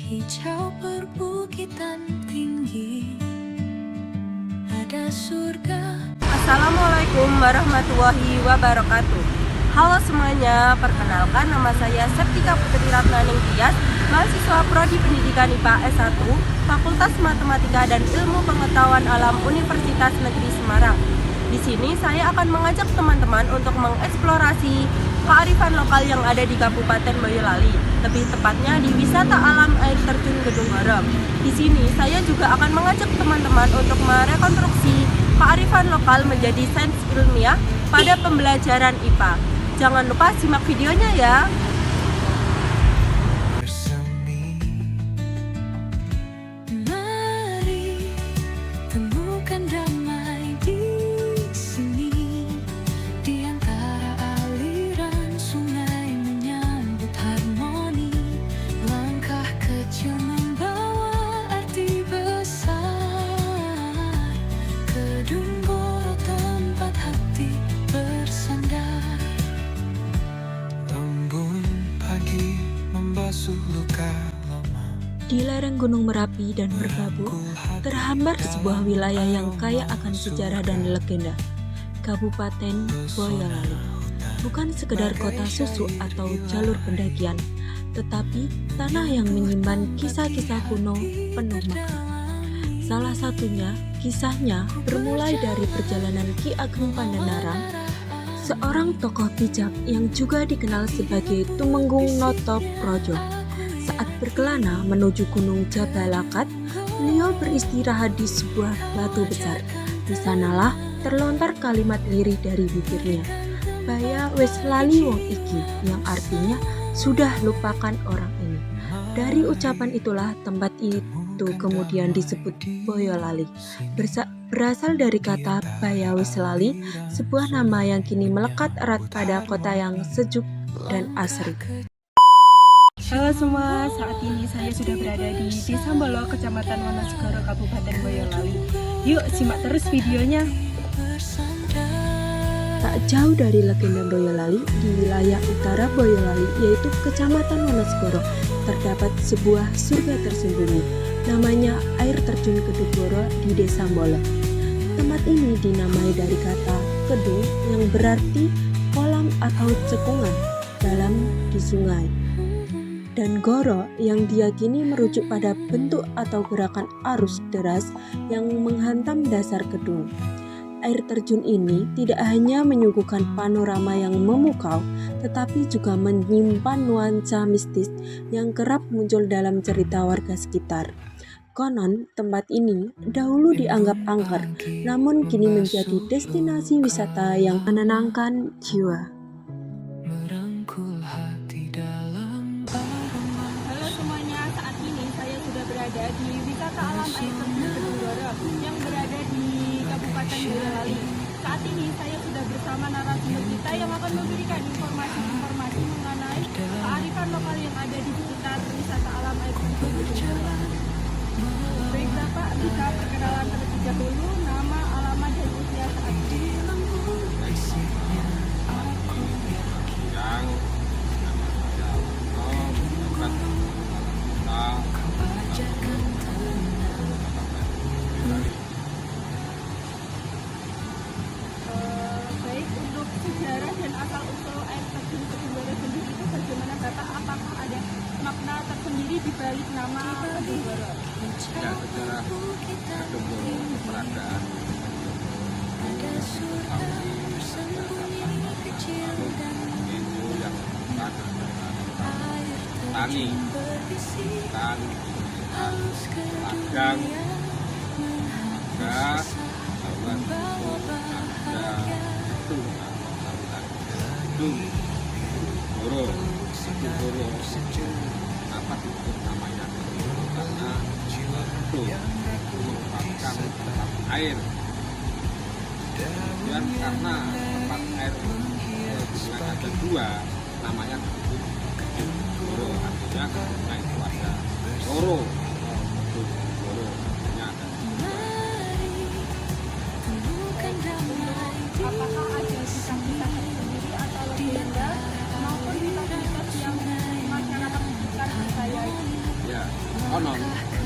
hijau perbukitan tinggi, ada surga. Assalamualaikum warahmatullahi wabarakatuh. Halo semuanya, perkenalkan nama saya Septika Putri Ratnaning Tias, mahasiswa Prodi Pendidikan IPA S1, Fakultas Matematika dan Ilmu Pengetahuan Alam Universitas Negeri Semarang. Di sini saya akan mengajak teman-teman untuk mengeksplorasi kearifan lokal yang ada di Kabupaten Boyolali, lebih tepatnya di wisata alam air terjun Gedung Goro. Di sini saya juga akan mengajak teman-teman untuk merekonstruksi kearifan lokal menjadi sains ilmiah pada pembelajaran IPA. Jangan lupa simak videonya ya. Mari temukan damai di sini, di antara aliran sungai menyambut harmoni. Langkah kecil membawa arti besar. Gedung Goro tempat hati bersandar. Embun pagi membasuh luka lama. Di lereng Gunung Merapi dan Merbabu, terhambar sebuah wilayah yang kaya akan sejarah dan legenda, Kabupaten Boyolali. Bukan sekedar kota susu atau jalur pendakian, tetapi tanah yang menyimpan kisah-kisah kuno penuh makna. Salah satunya, kisahnya bermulai dari perjalanan Ki Ageng Pandanarang, seorang tokoh bijak yang juga dikenal sebagai Tumenggung Noto Projo. Saat berkelana menuju Gunung Jabalakat, beliau beristirahat di sebuah batu besar. Di sanalah terlontar kalimat lirih dari bibirnya, "Baya wis lali wong iki," yang artinya sudah lupakan orang ini. Dari ucapan itulah tempat itu kemudian disebut Boyolali. Berasal dari kata Baya wis lali, sebuah nama yang kini melekat erat pada kota yang sejuk dan asri. Halo semua, saat ini saya sudah berada di Desa Mbolo, Kecamatan Wonosegoro, Kabupaten Boyolali. Yuk simak terus videonya. Tak jauh dari legenda Boyolali, di wilayah utara Boyolali yaitu Kecamatan Wonosegoro, terdapat sebuah surga tersembunyi. Namanya air terjun Gedung Goro di Desa Mbolo. Tempat ini dinamai dari kata kedung yang berarti kolam atau cekungan dalam di sungai, dan goro yang diyakini merujuk pada bentuk atau gerakan arus deras yang menghantam dasar gedung. Air terjun ini tidak hanya menyuguhkan panorama yang memukau, tetapi juga menyimpan nuansa mistis yang kerap muncul dalam cerita warga sekitar. Konon, tempat ini dahulu dianggap angker, namun kini menjadi destinasi wisata yang menenangkan jiwa. Merangkul hati dalam aroma. Halo semuanya, saat ini saya sudah berada di wisata alam air terjun Gedung Goro yang berada di Kabupaten Boyolali. Saat ini saya sudah bersama narasumber kita yang akan memberikan informasi-informasi mengenai kearifan lokal yang ada di sekitar wisata alam air terjun Gedung Goro. Baik Bapak, bisa perkenalan terlebih dahulu nama, alamat, dan usia saat ini. Baik, untuk sejarah dan asal usul air terjun Gedung Goro sendiri itu bagaimana Bapak? Apakah ada makna tersendiri di balik nama Gedung Goro? Ya, secara Gedung Goro keberadaan itu yang tani, hutan, ladang, ada hewan, ada gedung Goro, apa itu namanya? Karena itu merupakan tempat air. Dan karena tempat air ada dua, namanya Gedung Goro, artinya karena itu ada Goro, Gedung Goro, artinya ada dua. Apakah ada kisah-kisah tersendiri atau legenda maupun kisah-kisah yang masyarakat sekitar percayai? Ya, konon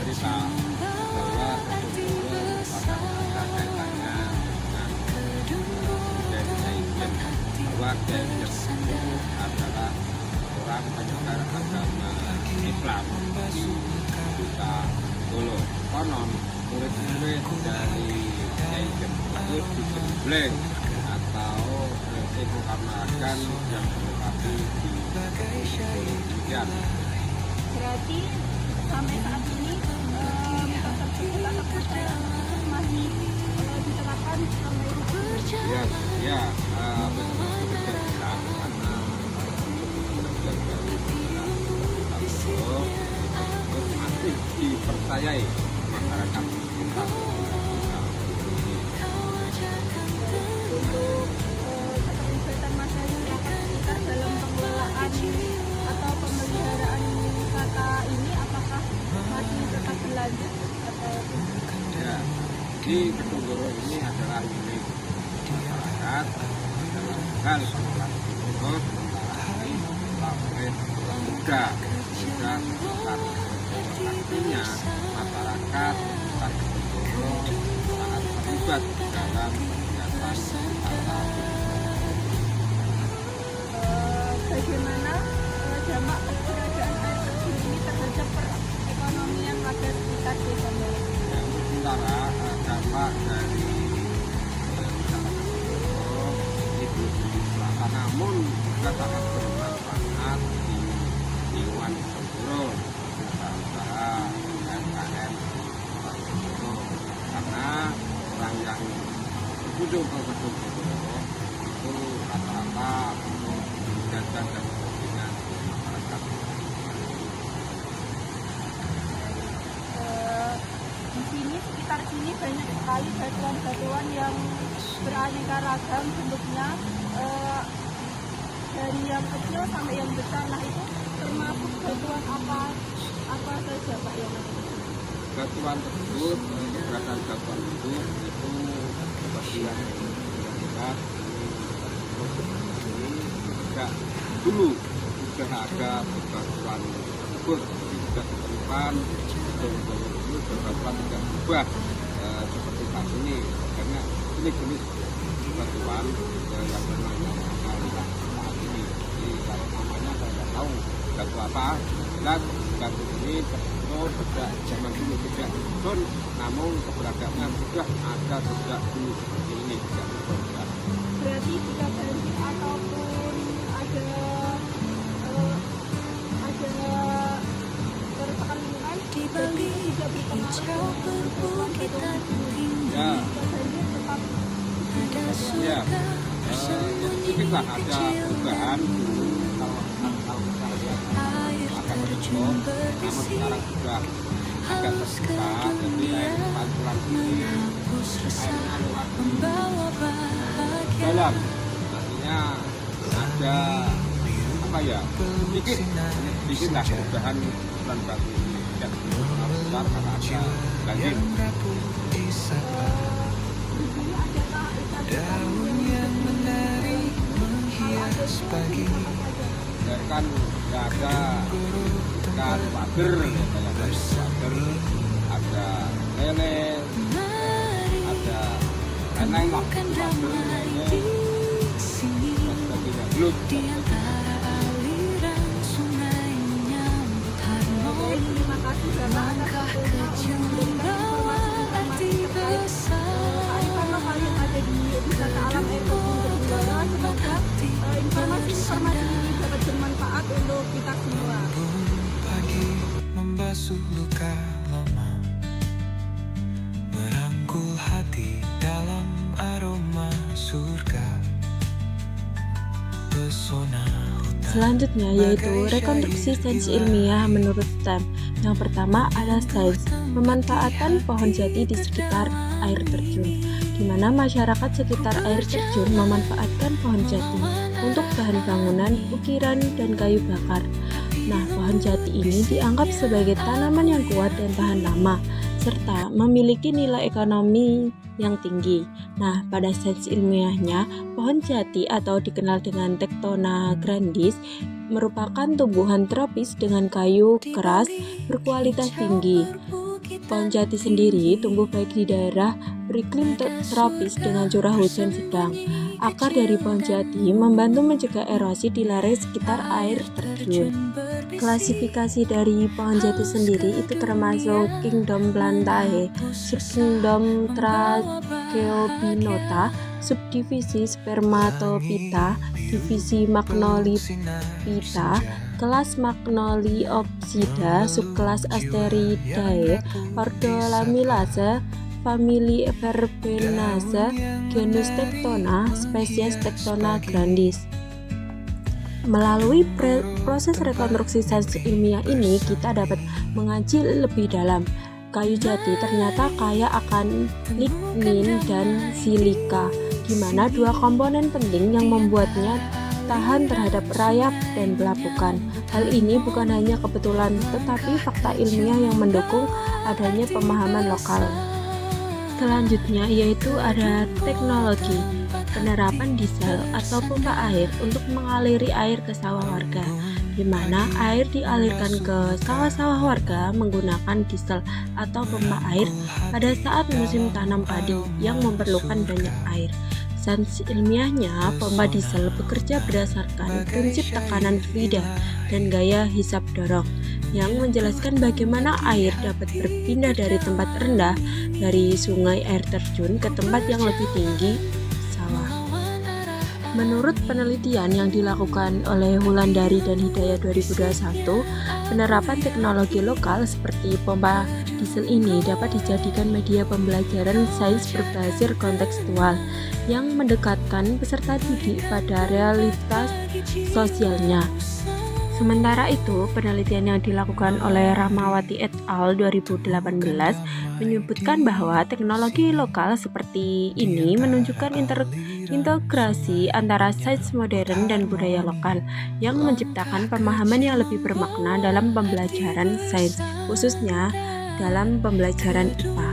cerita bahwa Kedung Goro merupakan ada kaitannya dengan Kiai Jem, bahwa Kiai Jem itu adalah orang penyebar agama Islam di Kota Solo. Konon murid-murid dari Kiai Jem itu digembleng atau dimukamkan yang berlokasi di demikian. Berarti sampai saat ini mitos tersebut atau kepercayaan tersebut masih diterapkan sampai saat ini. Ya, betul karena itu masih dipercayai masyarakat sekitar. Untuk keterlibatan masyarakat sekitar dalam pengelolaan atau pemeliharaan wisata ini apakah masih tetap berlanjut atau Ya, di Kedung Goro ini adalah milik masyarakat dalam hal pengelolaan Kedung Goro, sementara ini pabrik juga sekitar artinya masyarakat sekitar Kedung Goro sangat terlibat dalam kegiatan wisata. bagaimana dampak keberadaan air terjun ini terhadap perekonomian warga sekitar desa Melo? Yang sementara dampak dari wisata Kedung Goro itu selatan, namun juga sangat bermanfaat di lingkungan Kedung Goro, usaha-usaha UMKM di Kota Kedung Goro, karena orang yang berkunjung ke Kedung Goro itu rata-rata untuk jajan dan kepentingan masyarakat. Di sini sekitar sini banyak sekali batuan-batuan yang beraneka ragam bentuknya, dari yang kecil sampai yang besar. Nah itu termasuk batuan apa saja Pak yang ada? Batuan tersebut, keberadaan batuan itu seperti yang dilihat ini juga dulu sudah ada batuan tersebut, tapi sudah ditemukan Kedung Goro itu batuan tidak berubah seperti saat ini, karena ini jenis batuan yang bernama Malilah saat ini. Jadi kalau namanya saya tidak tahu batu apa, dan batu ini terbentuk sejak zaman dulu, sejak Sun, namun keberadaannya sudah ada sejak dulu seperti ini, sejak berubah. Berarti jika banjir ataupun ada kerusakan lingkungan, berarti tidak berpengaruh perbukitan Ya, banjir tetap ya, sedikitlah ada perubahan dulu kalau kita lihat agak terbentuk, namun sekarang sudah agak terbuka, jadi air pantulan ini airnya lewat dalam, artinya ada apa ya, sedikit lah perubahan pantulan batu ini, tidak terlalu besar karena ada banjir. Daun yang menari menghias pagi. Ya kan nggak ada ikan pager, ada lele, ada eneng lah, pager, lele, dan sebagainya, belut. terima kasih Bapak atas waktunya untuk memberikan informasi-informasi terkait kearifan lokal yang ada di wisata alam air terjun Kedung Goro. Semoga informasi-informasi ini dapat bermanfaat untuk kita semua. Pagi membasuh luka lama, merangkul hati dalam aroma surga, pesona hutan. Selanjutnya yaitu rekonstruksi sains ilmiah menurut STEM. Yang pertama ada sains pemanfaatan pohon jati di sekitar air terjun, di mana masyarakat sekitar air terjun memanfaatkan pohon jati untuk bahan bangunan, ukiran, dan kayu bakar. Nah, pohon jati ini dianggap sebagai tanaman yang kuat dan tahan lama, serta memiliki nilai ekonomi yang tinggi. Nah, pada sains ilmiahnya, pohon jati atau dikenal dengan Tectona grandis merupakan tumbuhan tropis dengan kayu keras berkualitas tinggi. Pohon jati sendiri tumbuh baik di daerah beriklim tropis dengan curah hujan sedang. Akar dari pohon jati membantu mencegah erosi di lereng sekitar air terjun. Klasifikasi dari pohon jati sendiri itu termasuk Kingdom Plantae, Subkingdom Tracheobinota, subdivisi Spermatophyta, divisi Magnoliphyta, kelas Magnoliopsida, subkelas Asteridae, ordo Lamellase, famili Verbenaceae, genus Tectona, spesies Tectona grandis. Melalui proses rekonstruksi sains ilmiah ini, kita dapat mengaji lebih dalam. Kayu jati ternyata kaya akan lignin dan silika, di mana dua komponen penting yang membuatnya tahan terhadap rayap dan belapukan. Hal ini bukan hanya kebetulan, tetapi fakta ilmiah yang mendukung adanya pemahaman lokal. Selanjutnya yaitu ada teknologi penerapan diesel atau pompa air untuk mengaliri air ke sawah warga, di mana air dialirkan ke sawah-sawah warga menggunakan diesel atau pompa air pada saat musim tanam padi yang memerlukan banyak air. Sains ilmiahnya, pompa diesel bekerja berdasarkan prinsip tekanan fluida dan gaya hisap dorong yang menjelaskan bagaimana air dapat berpindah dari tempat rendah dari sungai air terjun ke tempat yang lebih tinggi, sawah. Menurut penelitian yang dilakukan oleh Wulandari dan Hidayat 2021, penerapan teknologi lokal seperti pompa diesel ini dapat dijadikan media pembelajaran sains berbasis kontekstual yang mendekatkan peserta didik pada realitas sosialnya. Sementara itu, penelitian yang dilakukan oleh Rahmawati et al. 2018 menyebutkan bahwa teknologi lokal seperti ini menunjukkan integrasi antara sains modern dan budaya lokal yang menciptakan pemahaman yang lebih bermakna dalam pembelajaran sains, khususnya dalam pembelajaran IPA.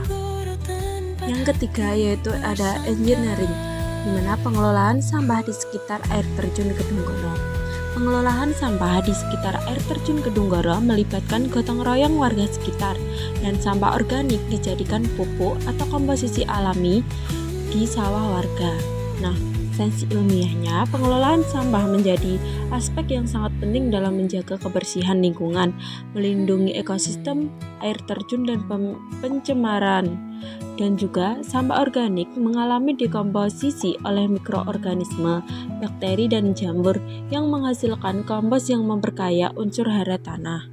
Yang ketiga yaitu ada engineering, di mana pengelolaan sampah di sekitar air terjun Kedunggoro. Pengelolaan sampah di sekitar air terjun Kedunggoro melibatkan gotong royong warga sekitar, dan sampah organik dijadikan pupuk atau komposisi alami di sawah warga. Nah, sains ilmiahnya, pengelolaan sampah menjadi aspek yang sangat penting dalam menjaga kebersihan lingkungan, melindungi ekosistem air terjun dan pencemaran. Dan juga sampah organik mengalami dekomposisi oleh mikroorganisme, bakteri dan jamur yang menghasilkan kompos yang memperkaya unsur hara tanah.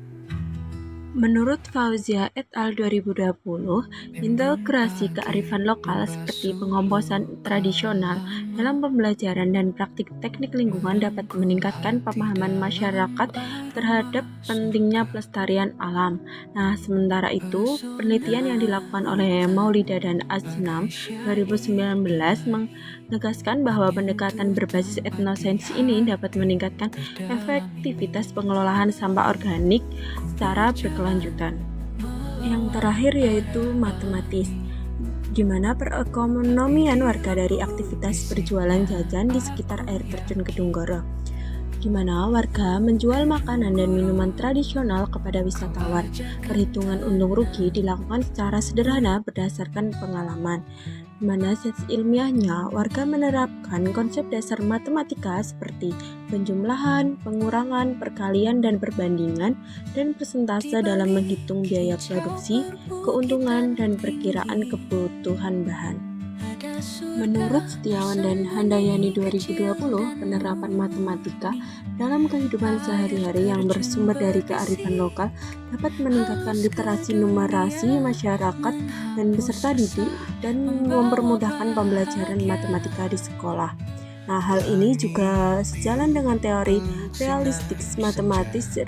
Menurut Fauzia et al. 2020, integrasi kearifan lokal seperti pengomposan tradisional dalam pembelajaran dan praktik teknik lingkungan dapat meningkatkan pemahaman masyarakat terhadap pentingnya pelestarian alam. Nah, sementara itu, penelitian yang dilakukan oleh Maulida dan Asnam 2019 menegaskan bahwa pendekatan berbasis etnosains ini dapat meningkatkan efektivitas pengelolaan sampah organik secara berkelanjutan. Yang terakhir yaitu matematis, di mana perekonomian warga dari aktivitas berjualan jajan di sekitar air terjun Kedunggoro, di mana warga menjual makanan dan minuman tradisional kepada wisatawan. Perhitungan untung rugi dilakukan secara sederhana berdasarkan pengalaman, di mana sains ilmiahnya warga menerapkan konsep dasar matematika seperti penjumlahan, pengurangan, perkalian, dan perbandingan, dan persentase dalam menghitung biaya produksi, keuntungan, dan perkiraan kebutuhan bahan. Menurut Setiawan dan Handayani 2020, penerapan matematika dalam kehidupan sehari-hari yang bersumber dari kearifan lokal dapat meningkatkan literasi numerasi masyarakat dan peserta didik dan mempermudahkan pembelajaran matematika di sekolah. Nah, hal ini juga sejalan dengan teori Realistic Mathematics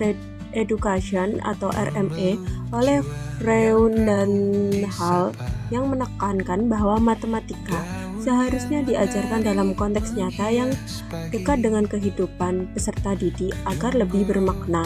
Education atau RME oleh Freund dan Hall yang menekankan bahwa matematika seharusnya diajarkan dalam konteks nyata yang dekat dengan kehidupan peserta didik agar lebih bermakna.